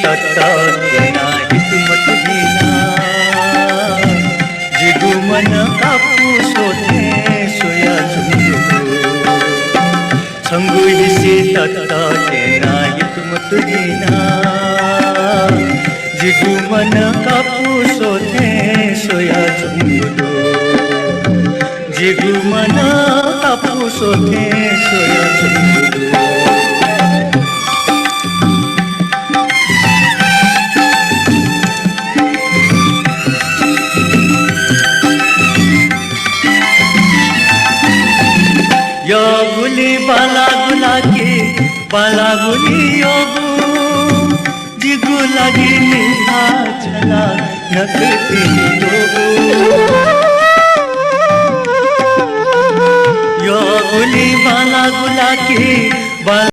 तत्ता केना हिकमत घेना जिगु मन कापू सोधे सोया झुंगुलो संगु हिसी तत्ता केना हिकमत घेना जिगु मन कापू सोधे सोया झुंगुलो जिगु मन कापू सोधे सोया झुंगुलो यो गुली बाला गुला के बाला गुली योगु जिगु लगी निभा चला नकती योगु यो गुली बाला गुला के बाला